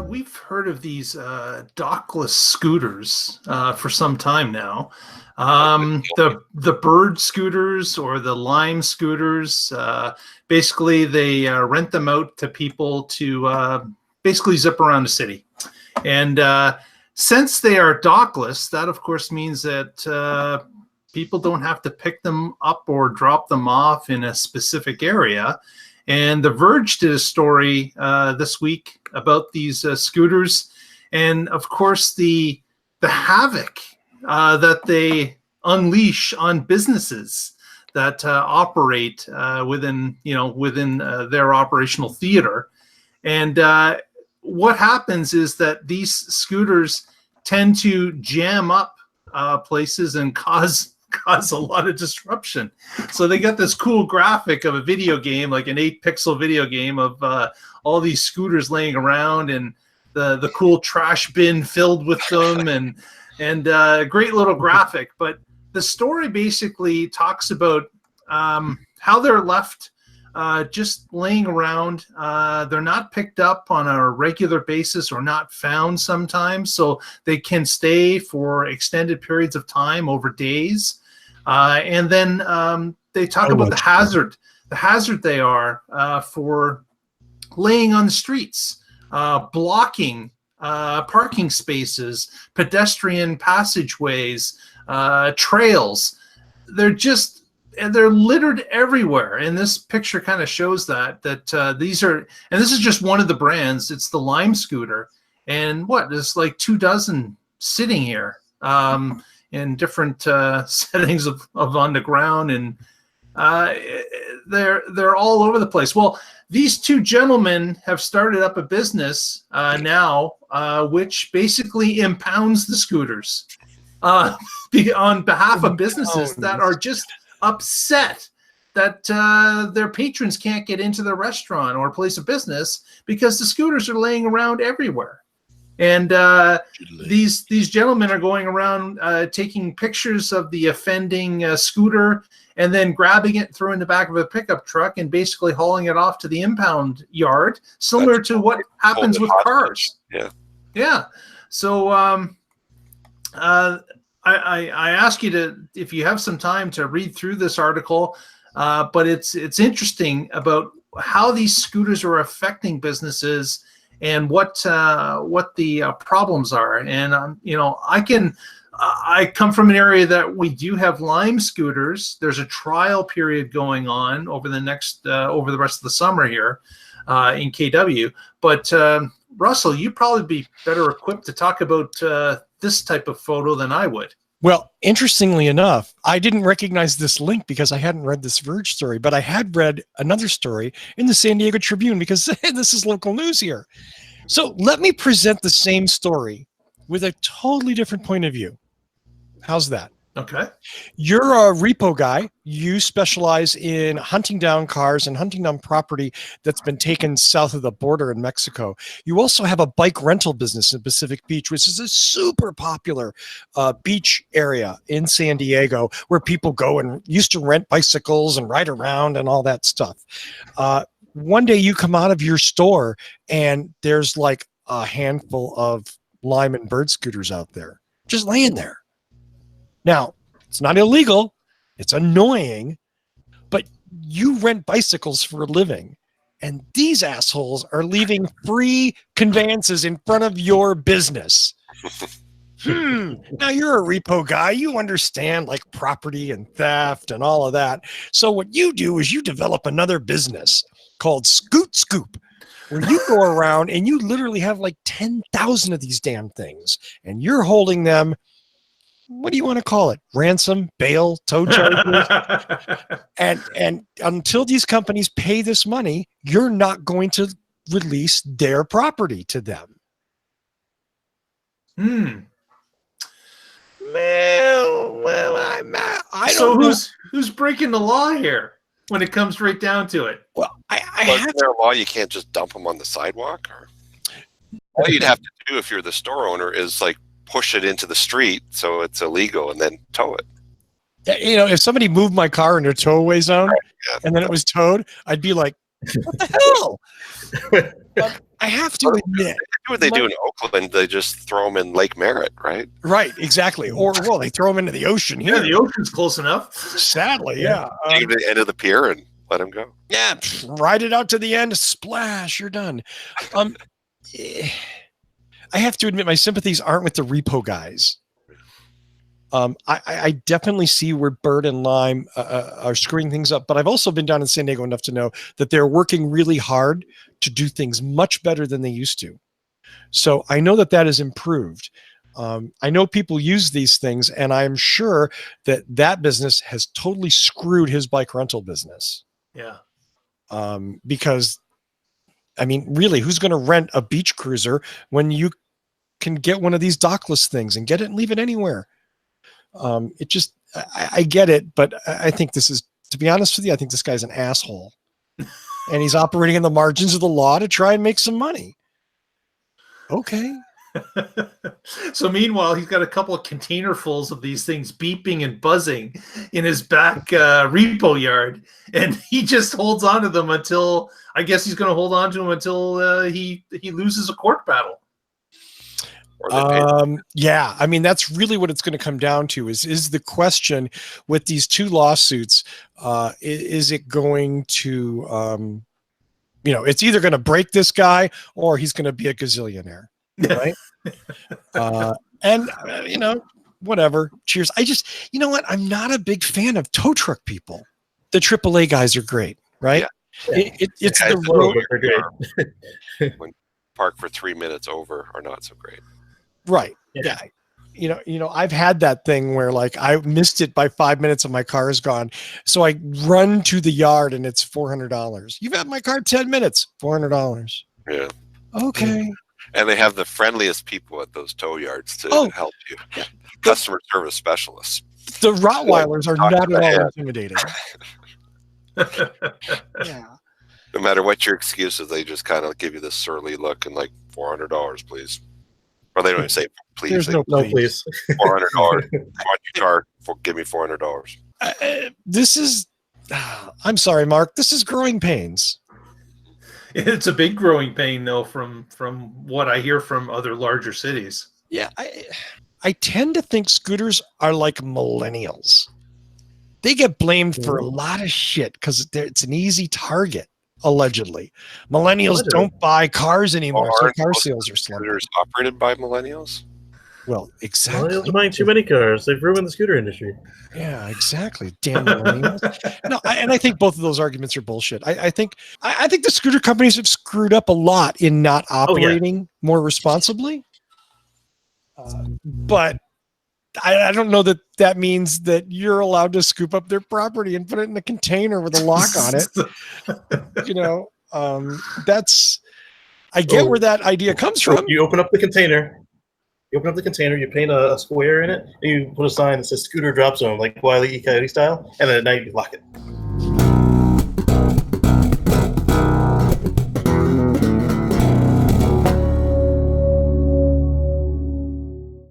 We've heard of these Dockless scooters for some time now. The bird scooters or the lime scooters, basically they rent them out to people to basically zip around the city. And since they are dockless, that of course means that people don't have to pick them up or drop them off in a specific area. And The Verge did a story this week about these scooters, and of course the havoc that they unleash on businesses that operate within their operational theater. And what happens is that these scooters tend to jam up places and cause a lot of disruption. So they got this cool graphic of a video game, like an 8-pixel video game of all these scooters laying around and the cool trash bin filled with them, and great little graphic. But the story basically talks about how they're left just laying around. They're not picked up on a regular basis or not found sometimes, so they can stay for extended periods of time over days. And then they talk about the hazard they are for laying on the streets, blocking parking spaces, pedestrian passageways, trails. They're littered everywhere. And this picture kind of shows that these are, and this is just one of the brands. It's the Lime scooter. And there's like 24 sitting here. In different settings of on the ground, and they're all over the place. Well, these two gentlemen have started up a business now, which basically impounds the scooters on behalf of businesses that are just upset that their patrons can't get into the restaurant or place of business because the scooters are laying around everywhere. And these gentlemen are going around taking pictures of the offending scooter and then grabbing it, throwing it in the back of a pickup truck, and basically hauling it off to the impound yard, similar to what happens with cars. Yeah. So I ask you to, if you have some time, to read through this article, but it's interesting about how these scooters are affecting businesses and what the problems are. And I come from an area that we do have Lime scooters. There's a trial period going on over the rest of the summer here in KW. But Russell, you'd probably be better equipped to talk about this type of photo than I would. Well, interestingly enough, I didn't recognize this link because I hadn't read this Verge story, but I had read another story in the San Diego Tribune because this is local news here. So let me present the same story with a totally different point of view. How's that? Okay. You're a repo guy. You specialize in hunting down cars and hunting down property that's been taken south of the border in Mexico. You also have a bike rental business in Pacific Beach, which is a super popular beach area in San Diego where people go and used to rent bicycles and ride around and all that stuff. One day you come out of your store and there's like a handful of Lime and bird scooters out there just laying there. Now, it's not illegal, it's annoying, but you rent bicycles for a living, and these assholes are leaving free conveyances in front of your business. Now, you're a repo guy. You understand like property and theft and all of that. So what you do is you develop another business called Scoot Scoop, where you go around and you literally have like 10,000 of these damn things, and you're holding them. What do you want to call it? Ransom, bail, tow charges. and until these companies pay this money, you're not going to release their property to them. Well, I don't know. Who's breaking the law here when it comes right down to it? Well, is there a law you can't just dump them on the sidewalk? Or all you'd have to do if you're the store owner is like push it into the street so it's illegal and then tow it. You know, if somebody moved my car into a towaway zone Yeah. and then it was towed, I'd be like, what the hell? I have to admit. What they do in Oakland, they just throw them in Lake Merritt, right? Right, exactly. Or, well, they throw them into the ocean here. Yeah, the ocean's close enough. Sadly, yeah. Take them to the end of the pier and let them go. Yeah, ride it out to the end, splash, you're done. I have to admit, my sympathies aren't with the repo guys. I definitely see where Bird and Lime are screwing things up, but I've also been down in San Diego enough to know that they're working really hard to do things much better than they used to. So I know that that has improved. I know people use these things, and I'm sure that that business has totally screwed his bike rental business. Yeah. Because, I mean, really, who's going to rent a beach cruiser when you can get one of these dockless things and get it and leave it anywhere? It just, I get it, but I think this is, to be honest with you, I think this guy's an asshole. And he's operating in the margins of the law to try and make some money. Okay. So meanwhile, he's got a couple of container-fulls of these things beeping and buzzing in his back repo yard, and he just holds on to them until, I guess he's going to hold on to them until he loses a court battle. Yeah, I mean, that's really what it's going to come down to is the question with these two lawsuits. Is it going to, it's either going to break this guy or he's going to be a gazillionaire, right? Whatever. Cheers. You know what? I'm not a big fan of tow truck people. The AAA guys are great, right? Yeah. It's the road. When park for 3 minutes over are not so great. Right. Yeah. I've had that thing where like I missed it by 5 minutes and my car is gone. So I run to the yard and it's $400. You've had my car 10 minutes, $400. Yeah. Okay. And they have the friendliest people at those tow yards to help you. Yeah. Customer service specialists. The Rottweilers are not at all intimidating. Yeah. No matter what your excuses, they just kind of give you this surly look and like $400, please. Or they don't even say please. There's no please. $400. Want your car? Give me $400. This is. I'm sorry, Mark. This is growing pains. It's a big growing pain, though, from what I hear from other larger cities. Yeah, I tend to think scooters are like millennials. They get blamed for a lot of shit because it's an easy target. Allegedly, millennials don't buy cars anymore, so car sales are slumping. Scooters operated by millennials? Well, exactly. Millennials are buying too many cars. They've ruined the scooter industry. Yeah, exactly. Damn millennials. No, I think both of those arguments are bullshit. I think the scooter companies have screwed up a lot in not operating more responsibly. But I don't know that means that you're allowed to scoop up their property and put it in a container with a lock on it. I get where that idea comes from. You open up the container. You paint a square in it, and you put a sign that says scooter drop zone, like Wile E. Coyote style, and then at night you lock it.